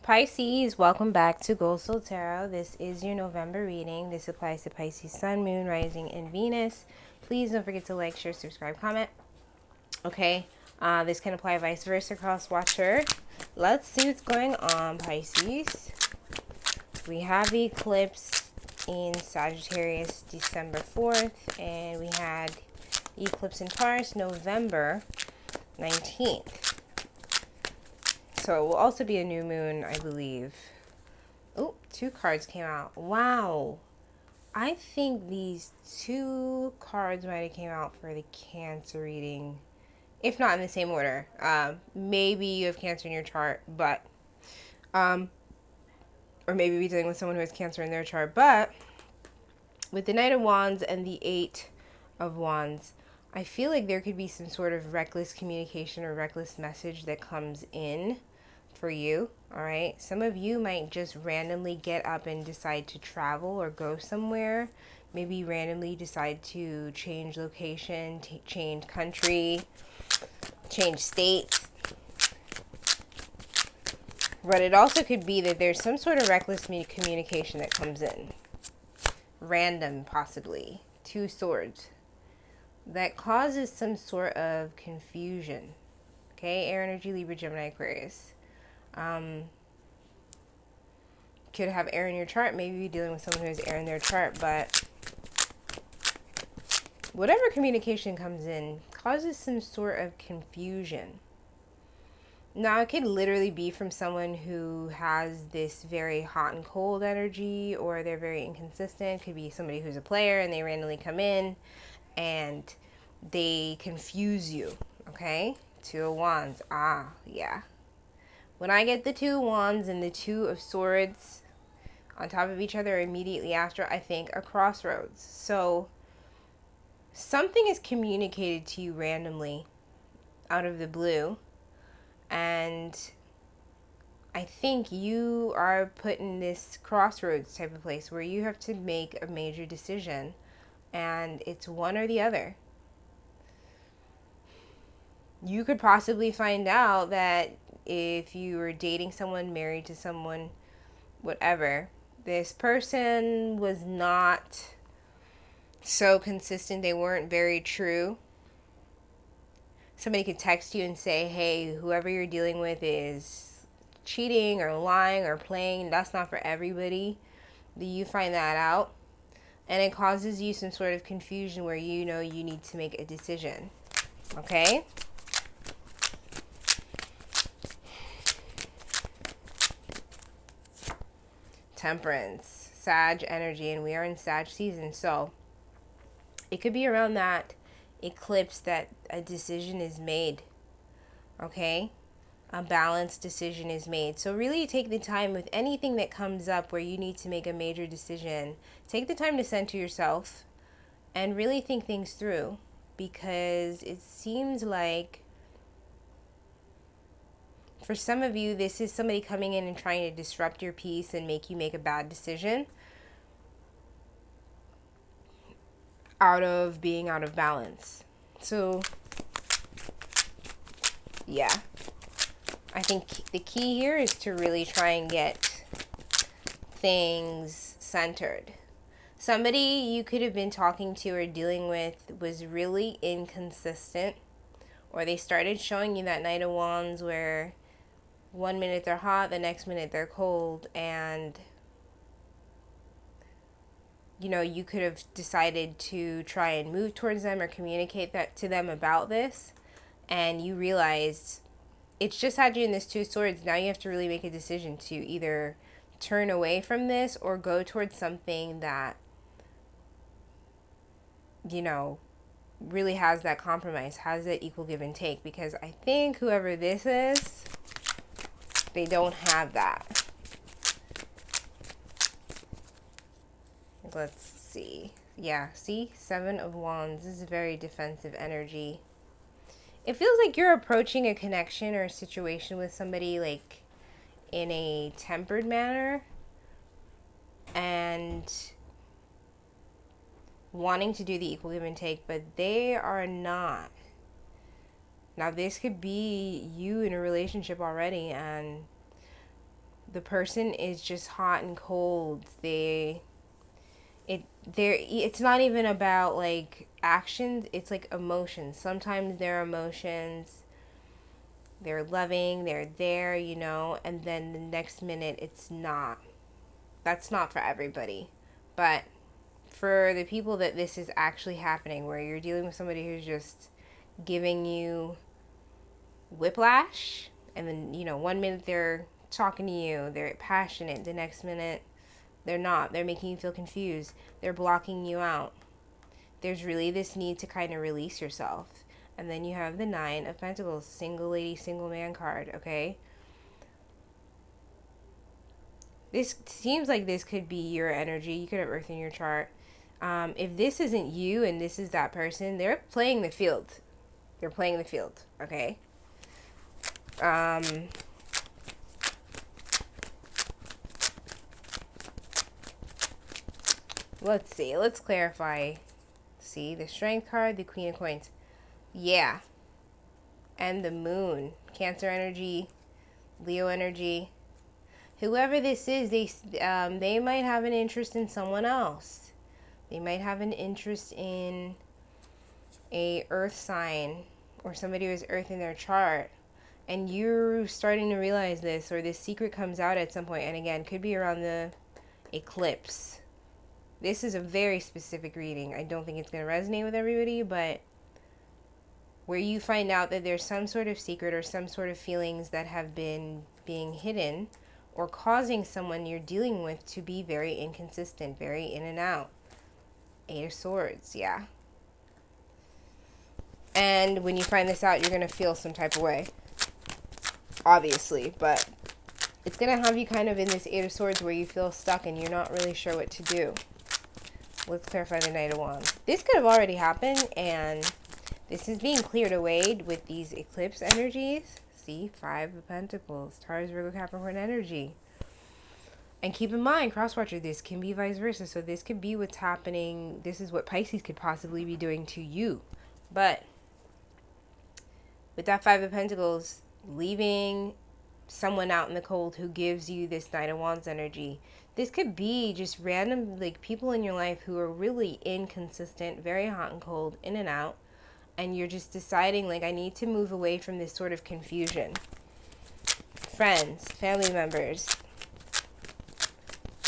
Pisces, welcome back to Gold Soul Tarot. This is your November reading. This applies to Pisces Sun, Moon, Rising, and Venus. Please don't forget to like, share, subscribe, comment. Okay, this can apply vice versa, cross watcher. Let's see what's going on, Pisces. We have the eclipse in Sagittarius December 4th, and we had eclipse in Taurus November 19th. So it will also be a new moon, I believe. Oh, two cards came out. Wow. I think these two cards might have came out for the Cancer reading. If not in the same order. Maybe you have Cancer in your chart, but... or maybe we're dealing with someone who has Cancer in their chart. But with the Knight of Wands and the Eight of Wands, I feel like there could be some sort of reckless communication or reckless message that comes in for you. All right, some of you might just randomly get up and decide to travel or go somewhere. Maybe randomly decide to change location, change country, change states. But it also could be that there's some sort of reckless communication that comes in, random possibly, two swords, that causes some sort of confusion. Okay, air energy, Libra, Gemini, Aquarius. Could have air in your chart. Maybe you're dealing with someone who has air in their chart, but whatever communication comes in causes some sort of confusion. Now, it could literally be from someone who has this very hot and cold energy, or they're very inconsistent. Could be somebody who's a player and they randomly come in and they confuse you. Okay, Two of Wands. Yeah. When I get the Two of Wands and the Two of Swords on top of each other immediately after, I think a crossroads. So something is communicated to you randomly out of the blue, and I think you are put in this crossroads type of place where you have to make a major decision, and it's one or the other. You could possibly find out that if you were dating someone, married to someone, whatever, this person was not so consistent. They weren't very true. Somebody could text you and say, hey, whoever you're dealing with is cheating or lying or playing. That's not for everybody. You find that out, and it causes you some sort of confusion where you know you need to make a decision. Okay? Temperance, Sag energy, and we are in Sag season, so it could be around that eclipse that a decision is made. Okay, a balanced decision is made. So really take the time with anything that comes up where you need to make a major decision. Take the time to center yourself and really think things through, because it seems like for some of you, this is somebody coming in and trying to disrupt your peace and make you make a bad decision out of being out of balance. So, yeah. I think the key here is to really try and get things centered. Somebody you could have been talking to or dealing with was really inconsistent, or they started showing you that Knight of Wands where one minute they're hot, the next minute they're cold, and you know, you could have decided to try and move towards them or communicate that to them about this, and you realized it's just had you in this Two of Swords. Now you have to really make a decision to either turn away from this or go towards something that, you know, really has that compromise, has that equal give and take, because I think whoever this is, they don't have that. Let's see. Yeah, see? Seven of Wands. This is a very defensive energy. It feels like you're approaching a connection or a situation with somebody like in a tempered manner and wanting to do the equal give and take, but they are not. Now, this could be you in a relationship already, and the person is just hot and cold. It's not even about like actions, it's like emotions. Sometimes their emotions, they're loving, they're there, you know, and then the next minute it's not. That's not for everybody. But for the people that this is actually happening, where you're dealing with somebody who's just giving you whiplash, and then, you know, one minute they're talking to you, they're passionate, the next minute they're not. They're making you feel confused. They're blocking you out. There's really this need to kind of release yourself. And then you have the Nine of Pentacles, single lady, single man card, okay? This seems like this could be your energy. You could have Earth in your chart. If this isn't you and this is that person, they're playing the field. They're playing the field, okay? Let's see. Let's clarify. See, the Strength card, the Queen of Coins. Yeah. And the Moon. Cancer energy, Leo energy. Whoever this is, they might have an interest in someone else. They might have an interest in a Earth sign or somebody who has Earth in their chart. And you're starting to realize this, or this secret comes out at some point. And again, could be around the eclipse. This is a very specific reading. I don't think it's going to resonate with everybody, but where you find out that there's some sort of secret or some sort of feelings that have been being hidden or causing someone you're dealing with to be very inconsistent, very in and out. Eight of Swords, yeah. And when you find this out, you're going to feel some type of way, obviously, but it's going to have you kind of in this Eight of Swords where you feel stuck and you're not really sure what to do. Let's clarify the Knight of Wands. This could have already happened, and this is being cleared away with these eclipse energies. See, Five of Pentacles, Taurus, Virgo, Capricorn energy. And keep in mind, cross-watcher, this can be vice versa. So this could be what's happening. This is what Pisces could possibly be doing to you. But with that Five of Pentacles, leaving someone out in the cold who gives you this Knight of Wands energy. This could be just random, like, people in your life who are really inconsistent, very hot and cold, in and out. And you're just deciding, like, I need to move away from this sort of confusion. Friends, family members,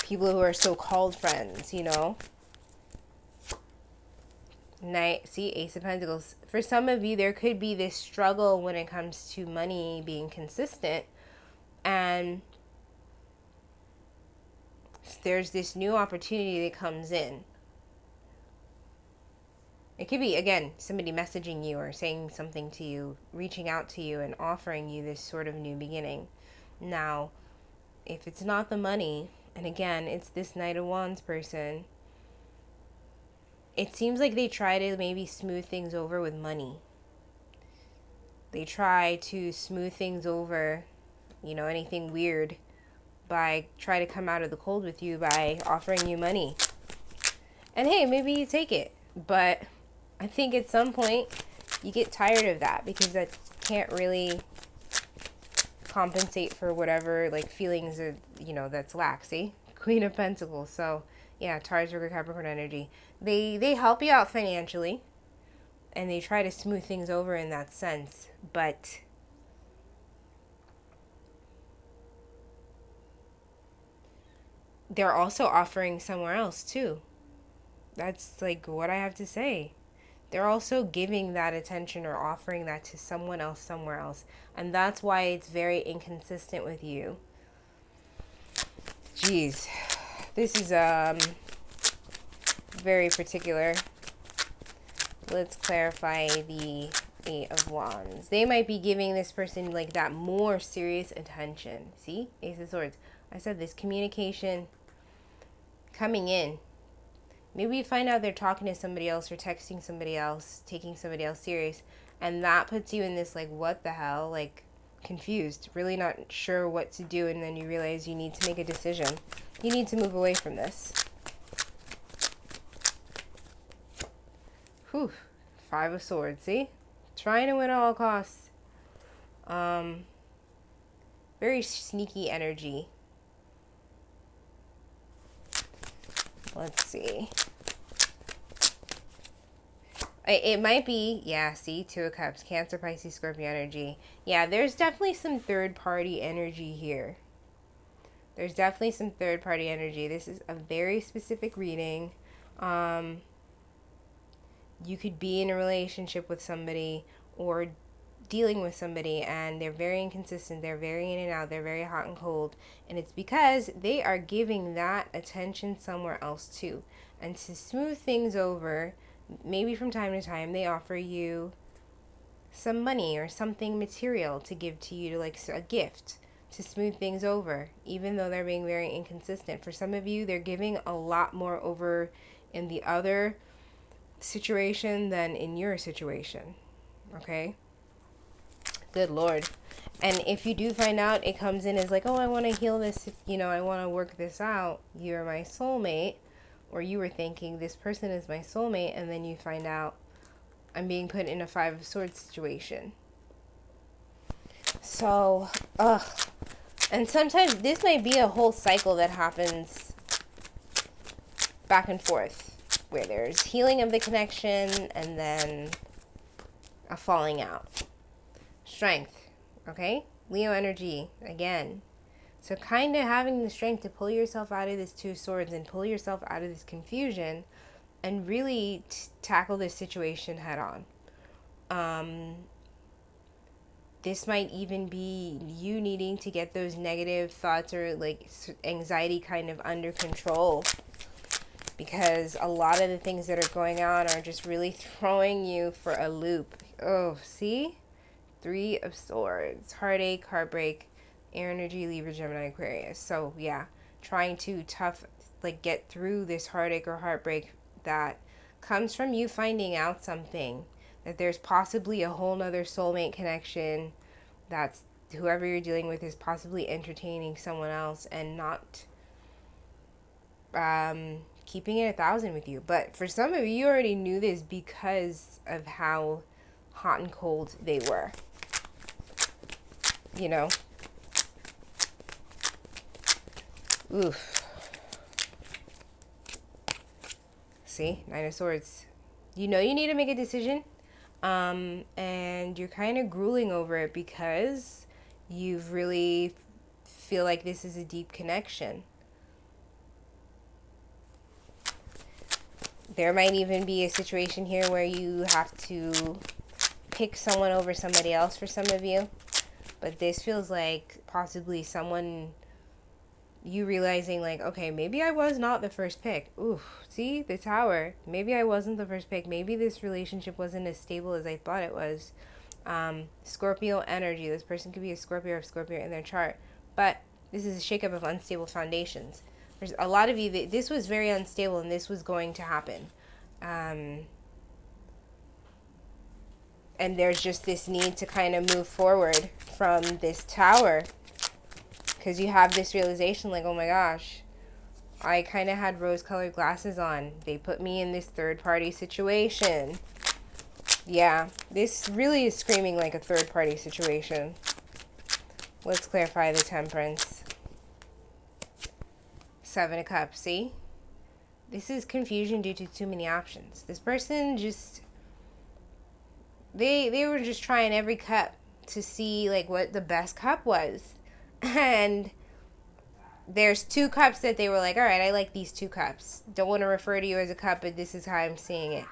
people who are so-called friends, you know. See, Ace of Pentacles. For some of you, there could be this struggle when it comes to money being consistent. And there's this new opportunity that comes in. It could be, again, somebody messaging you or saying something to you, reaching out to you and offering you this sort of new beginning. Now, if it's not the money, and again, it's this Knight of Wands person, it seems like they try to maybe smooth things over with money. They try to smooth things over, you know, anything weird, by try to come out of the cold with you by offering you money. And hey, maybe you take it, but I think at some point you get tired of that, because that can't really compensate for whatever, like, feelings are, you know, that's lack. See, Queen of Pentacles. So yeah, Taurus, Virgo, Capricorn energy. They help you out financially, and they try to smooth things over in that sense, but they're also offering somewhere else too. That's like what I have to say. They're also giving that attention or offering that to someone else somewhere else. And that's why it's very inconsistent with you. Jeez. This is very particular. Let's clarify the Eight of Wands. They might be giving this person like that more serious attention. See? Ace of Swords. I said this communication coming in. Maybe you find out they're talking to somebody else or texting somebody else, taking somebody else serious, and that puts you in this, like, what the hell, like, confused, really not sure what to do, and then you realize you need to make a decision. You need to move away from this. Whew. Five of Swords, see? Trying to win at all costs. Very sneaky energy. Let's see. It might be, yeah, see, Two of Cups, Cancer, Pisces, Scorpio energy. Yeah, there's definitely some third-party energy here. There's definitely some third-party energy. This is a very specific reading. You could be in a relationship with somebody or dealing with somebody, and they're very inconsistent. They're very in and out. They're very hot and cold. And it's because they are giving that attention somewhere else too. And to smooth things over, maybe from time to time, they offer you some money or something material to give to you, to like a gift to smooth things over, even though they're being very inconsistent. For some of you, they're giving a lot more over in the other situation than in your situation. Okay? Good Lord. And if you do find out, it comes in as like, oh, I want to heal this, I want to work this out. You're my soulmate. Or you were thinking this person is my soulmate, and then you find out I'm being put in a Five of Swords situation. So, and sometimes this might be a whole cycle that happens back and forth, where there's healing of the connection and then a falling out. Strength, okay? Leo energy, again. So kind of having the strength to pull yourself out of this Two of Swords and pull yourself out of this confusion and really tackle this situation head on. This might even be you needing to get those negative thoughts or like anxiety kind of under control, because a lot of the things that are going on are just really throwing you for a loop. Oh, see? Three of Swords, heartache, heartbreak, air energy, Libra, Gemini, Aquarius. So yeah, trying to get through this heartache or heartbreak that comes from you finding out something, that there's possibly a whole nother soulmate connection, that's whoever you're dealing with is possibly entertaining someone else and not keeping it 1,000 with you. But for some of you, you already knew this because of how hot and cold they were. Oof. See? Nine of Swords. You need to make a decision. And you're kind of grueling over it because you really feel like this is a deep connection. There might even be a situation here where you have to pick someone over somebody else for some of you. But this feels like possibly someone, you realizing like, okay, maybe I was not the first pick. Ooh, see, the Tower. Maybe I wasn't the first pick. Maybe this relationship wasn't as stable as I thought it was. Scorpio energy. This person could be a Scorpio or Scorpio in their chart. But this is a shakeup of unstable foundations. There's a lot of you, this was very unstable and this was going to happen. And there's just this need to kind of move forward from this Tower. Because you have this realization like, oh my gosh, I kind of had rose-colored glasses on. They put me in this third-party situation. Yeah, this really is screaming like a third-party situation. Let's clarify the Temperance. Seven of Cups, see? This is confusion due to too many options. This person just... They were just trying every cup to see like what the best cup was. And there's two cups that they were like, all right, I like these two cups. Don't want to refer to you as a cup, but this is how I'm seeing it,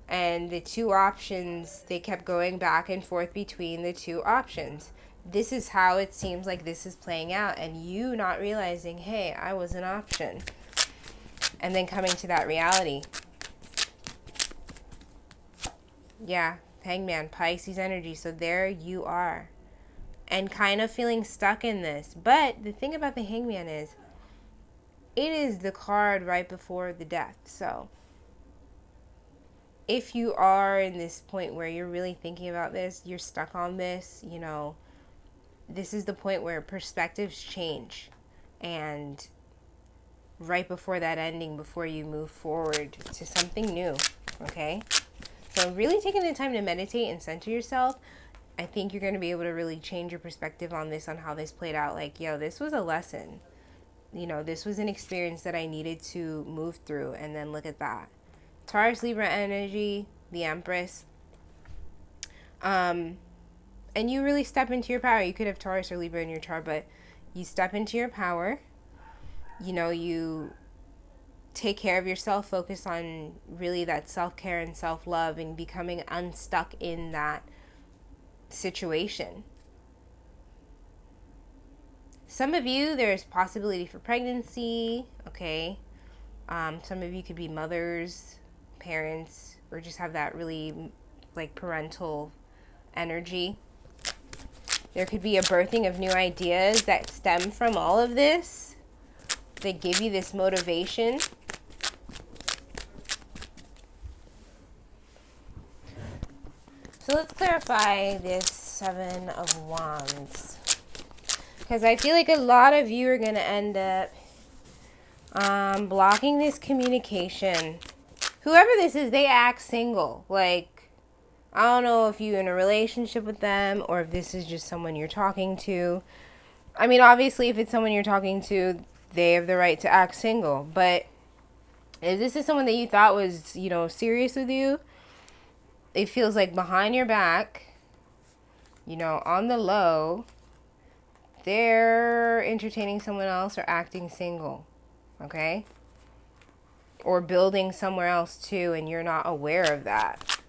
And the two options, they kept going back and forth between the two options. This is how it seems like this is playing out. And you not realizing, hey, I was an option. And then coming to that reality. Yeah, Hangman, Pisces energy. So there you are. And kind of feeling stuck in this. But the thing about the Hangman is, it is the card right before the death. So if you are in this point where you're really thinking about this, you're stuck on this, this is the point where perspectives change. And right before that ending, before you move forward to something new, okay? So really taking the time to meditate and center yourself, I think you're going to be able to really change your perspective on this, on how this played out. Like, yo, this was a lesson. you know, this was an experience that I needed to move through. And then look at that. Taurus, Libra energy, the Empress. And you really step into your power. You could have Taurus or Libra in your chart, but you step into your power. You know, you take care of yourself, focus on really that self-care and self-love and becoming unstuck in that situation. Some of you, there's possibility for pregnancy, okay? Some of you could be mothers, parents, or just have that really like parental energy. There could be a birthing of new ideas that stem from all of this, that give you this motivation. So let's clarify this Seven of Wands. Because I feel like a lot of you are going to end up blocking this communication. Whoever this is, they act single. Like, I don't know if you're in a relationship with them or if this is just someone you're talking to. I mean, obviously, if it's someone you're talking to, they have the right to act single. But if this is someone that you thought was, you know, serious with you, it feels like behind your back, you know, on the low, they're entertaining someone else or acting single, okay? Or building somewhere else too, and you're not aware of that.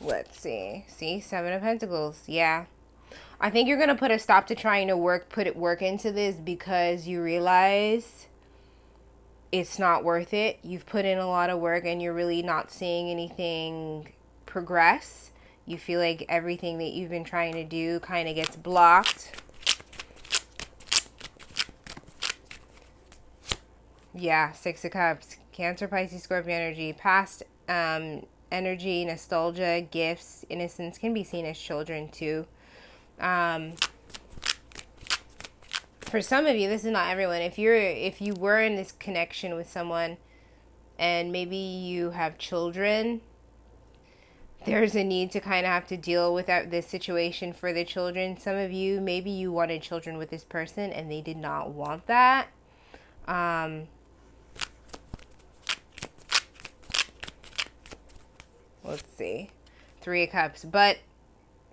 Let's see. See, Seven of Pentacles. Yeah. I think you're going to put a stop to trying to work into this because you realize it's not worth it. You've put in a lot of work and you're really not seeing anything progress. You feel like everything that you've been trying to do kind of gets blocked. Yeah, Six of Cups. Cancer, Pisces, Scorpio energy. Past energy, nostalgia, gifts, innocence can be seen as children too. For some of you, this is not everyone. If you were in this connection with someone and maybe you have children, there's a need to kind of have to deal with this situation for the children. Some of you, maybe you wanted children with this person and they did not want that. Let's see. Three of Cups. But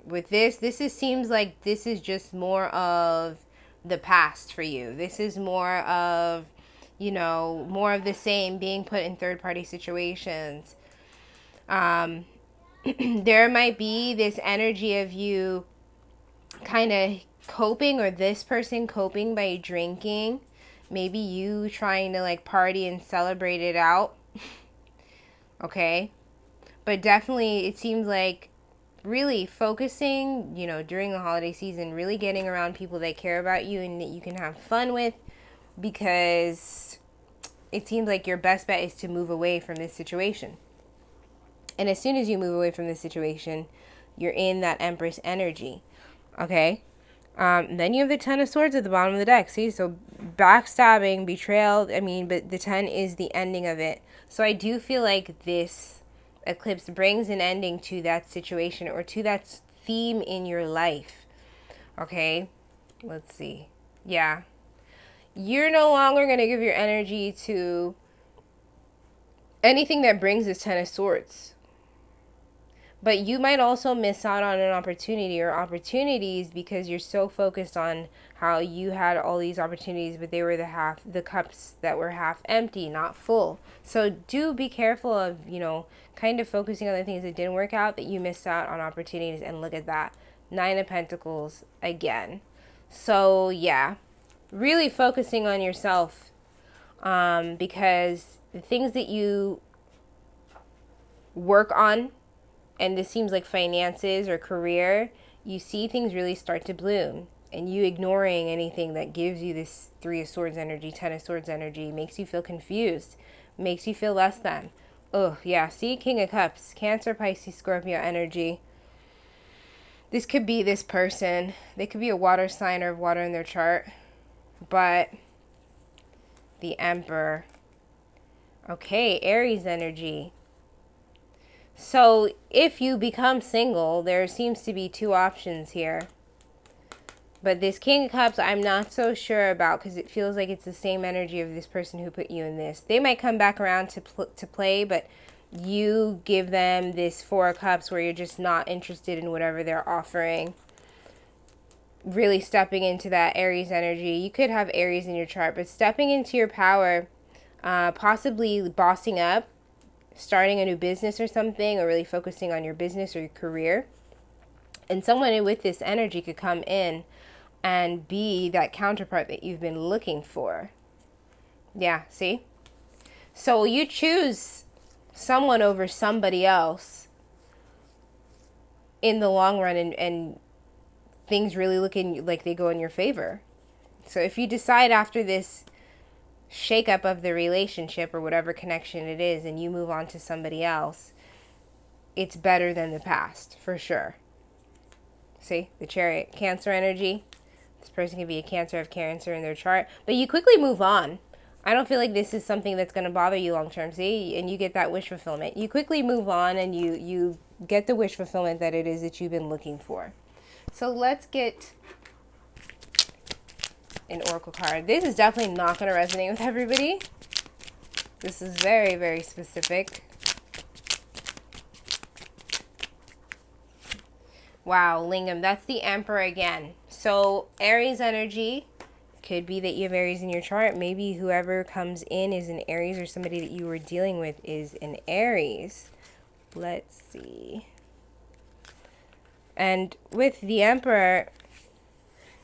with this seems like this is just more of the past for you. This is more of, you know, more of the same, being put in third-party situations. There might be this energy of you kind of coping, or this person coping by drinking. Maybe you trying to like party and celebrate it out. Okay? But definitely it seems like really focusing, you know, during the holiday season, really getting around people that care about you and that you can have fun with, because it seems like your best bet is to move away from this situation. And as soon as you move away from this situation, you're in that Empress energy. Okay? Then you have the Ten of Swords at the bottom of the deck. See? So backstabbing, betrayal, I mean, but the 10 is the ending of it. So I do feel like this eclipse brings an ending to that situation or to that theme in your life. Okay? Let's see. Yeah. You're no longer going to give your energy to anything that brings this Ten of Swords. But you might also miss out on an opportunity or opportunities because you're so focused on how you had all these opportunities, but they were the cups that were half empty, not full. So do be careful of, you know, kind of focusing on the things that didn't work out, that you missed out on opportunities. And look at that. Nine of Pentacles again. So yeah, really focusing on yourself, because the things that you work on, and this seems like finances or career, you see things really start to bloom. And you ignoring anything that gives you this Three of Swords energy, Ten of Swords energy, makes you feel confused, makes you feel less than. Oh, yeah. See, King of Cups, Cancer, Pisces, Scorpio energy. This could be this person. They could be a water sign or have water in their chart. But the Emperor. Okay, Aries energy. So if you become single, there seems to be two options here. But this King of Cups, I'm not so sure about, because it feels like it's the same energy of this person who put you in this. They might come back around to play, but you give them this Four of Cups where you're just not interested in whatever they're offering. Really stepping into that Aries energy. You could have Aries in your chart, but stepping into your power, possibly bossing up, starting a new business or something, or really focusing on your business or your career. And someone with this energy could come in and be that counterpart that you've been looking for. Yeah, see? So you choose someone over somebody else in the long run, and things really looking like they go in your favor. So if you decide after this shakeup of the relationship or whatever connection it is, and you move on to somebody else, it's better than the past, for sure. See? The Chariot. Cancer energy. This person can be a Cancer, have Cancer in their chart. But you quickly move on. I don't feel like this is something that's going to bother you long term, see? And you get that wish fulfillment. You quickly move on, and you get the wish fulfillment that it is that you've been looking for. So let's get an oracle card. This is definitely not going to resonate with everybody. This is very, very specific. Wow, Lingam, that's the Emperor again. So Aries energy, could be that you have Aries in your chart. Maybe whoever comes in is an Aries, or somebody that you were dealing with is an Aries. Let's see. And with the Emperor,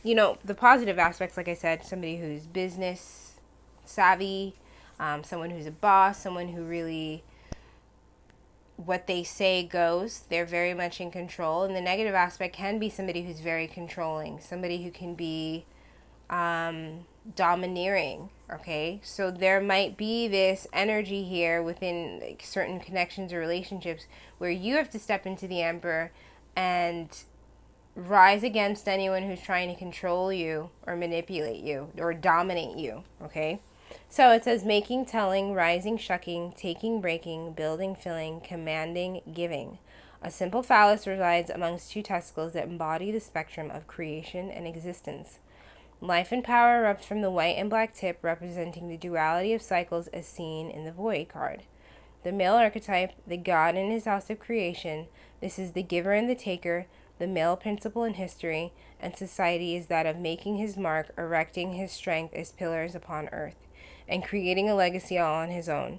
you know, the positive aspects, like I said, somebody who's business savvy, someone who's a boss, someone who really, what they say goes. They're very much in control. And the negative aspect can be somebody who's very controlling, somebody who can be domineering. Okay, so there might be this energy here within like certain connections or relationships where you have to step into the Emperor and rise against anyone who's trying to control you or manipulate you or dominate you. Okay, so it says making, telling, rising, shucking, taking, breaking, building, filling, commanding, giving. A simple phallus resides amongst two testicles that embody the spectrum of creation and existence. Life and power erupt from the white and black tip, representing the duality of cycles as seen in the Void card. The male archetype, the god in his house of creation. This is the giver and the taker. The male principle in history and society is that of making his mark, erecting his strength as pillars upon earth, and creating a legacy all on his own.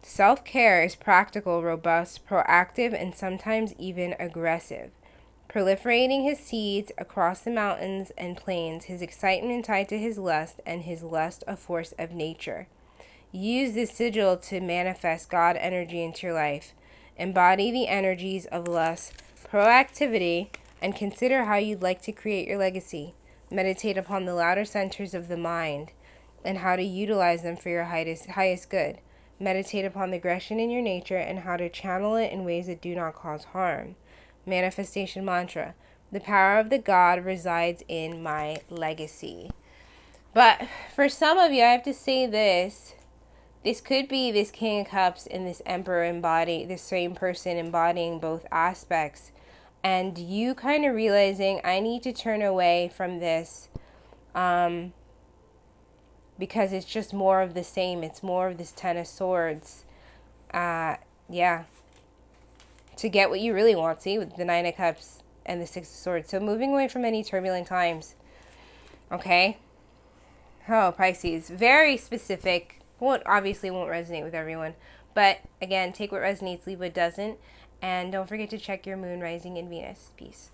Self-care is practical, robust, proactive, and sometimes even aggressive. Proliferating his seeds across the mountains and plains, his excitement tied to his lust, and his lust a force of nature. Use this sigil to manifest God energy into your life. Embody the energies of lust, proactivity, and consider how you'd like to create your legacy. Meditate upon the louder centers of the mind and how to utilize them for your highest good. Meditate upon the aggression in your nature and how to channel it in ways that do not cause harm. Manifestation mantra. The power of the God resides in my legacy. But for some of you, I have to say this. This could be this King of Cups and this Emperor the same person embodying both aspects. And you kind of realizing, I need to turn away from this because it's just more of the same. It's more of this Ten of Swords. Yeah. To get what you really want, see, with the Nine of Cups and the Six of Swords. So moving away from any turbulent times. Okay? Oh, Pisces. Very specific. Obviously won't resonate with everyone. But, again, take what resonates, leave what doesn't. And don't forget to check your moon, rising, and Venus. Peace.